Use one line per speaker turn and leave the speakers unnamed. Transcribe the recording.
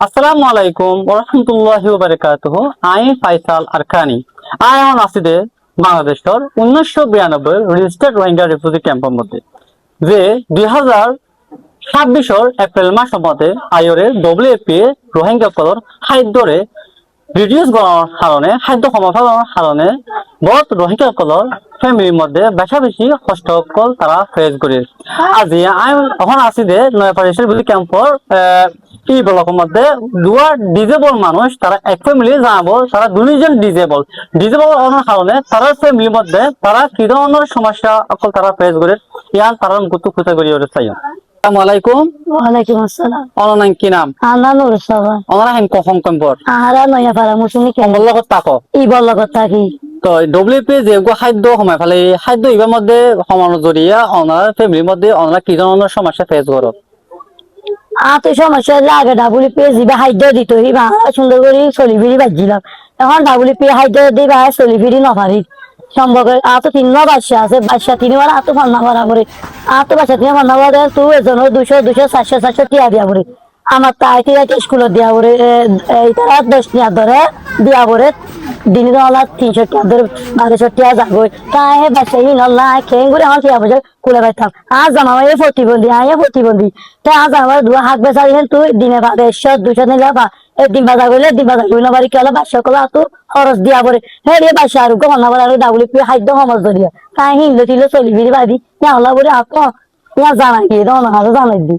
আসসালামু আলাইকুম ওয়া রাহমাতুল্লাহি ওয়া বারাকাতুহু। আই ফাইসাল আরকানি। আই এখন আছি বাংলাদেশের 1992 রেজিস্টার্ড রোহিঙ্গা রিফিউজি ক্যাম্পের মধ্যে যে 2026 এপ্রিল মাসের মধ্যে আইওরে ডব্লিউএফপি রোহিঙ্গা কলর খাদ্যরে রিডিউস করার কারণে খাদ্য কমানোর কারণে বহুত রোহিঙ্গা কলর ফ্যামিলির মধ্যে বেশা বেশি কষ্ট তারা ফেস করে। আজি আমি এখন আছি যে নয়াপাড়া রিফিউজি ক্যাম্পর এই ব্লকের মধ্যে দুয়া ডিজেবল মানুষ তারা এক ফ্যামিলি যাবো তারা দুইজন ডিজেবল হওয়ার কারণে তারা ফ্যামিলির মধ্যে তারা কি ধরনের সমস্যা তারা ফেস করে ইয়ার তারা গুতো খুঁজে করিয়ে চাই। আসসালামু আলাইকুম।
ওয়ালাইকুম আসসালাম।
অনলাইন কি নাম?
আনা নুর সাবা।
অনলাইন কখন কম্পর?
আহারা নয়া পাড়া মুসুনি কেন
বললো তাকো
ই বলল কথা কি
তো ডব্লিউপি যে খাদ্য সময় ফেলে খাদ্য ইবার মধ্যে সমানো জড়িয়ে ওনার ফ্যামিলির মধ্যে ওনারা কি ধরনের সমস্যা ফেস করো?
তো সমস্যা আগে ডাবুলি পেয়ে যাবা খাদ্য দিত ইবা সুন্দর করে চলি ফিরি বাজিলাম এখন ডাবুলি পেয়ে খাদ্য দিবা চলি ফিরি নপারি সম্ভব তো তিন বাচ্চা আছে বাচ্চা তিনবার তো ফান্না ভরা করে তো বাচ্চা তিন ফান্না ভরা তুই এজনের 200 টিয়া দিয়া পড়ি আমার তাই স্কুলত দিয়া পড়ে এই তারা 10 টিয়া ধরে দিয়া পড়ে দিন হলা 300 টিয়া ধরে 1200 টিয়া যাবই তাই বাচ্চা ই নল্লা খেয়ে ঘুরে আমার টিয়া বুঝে কুলে পাইতাম আজ জামাই প্রতিবন্ধী তাই আজ আমার দুয়া হাত বেচা দিলেন তুই দিনে 150 200 নিলে বা দিন বাজার করলে দিন বাজার করি না বাড়ি কেলা বাচ্চা কলা তো খরচ দিয়া পড়ে হ্যাঁ রে বাচ্চা আর গহনা বলে আর ডাবলি পি খাদ্য সমাজ ধরিয়া তাই হিন্দু ছিল চলি ফিরি বাদি হলা বলে জানাই দিয়ে জানাই দি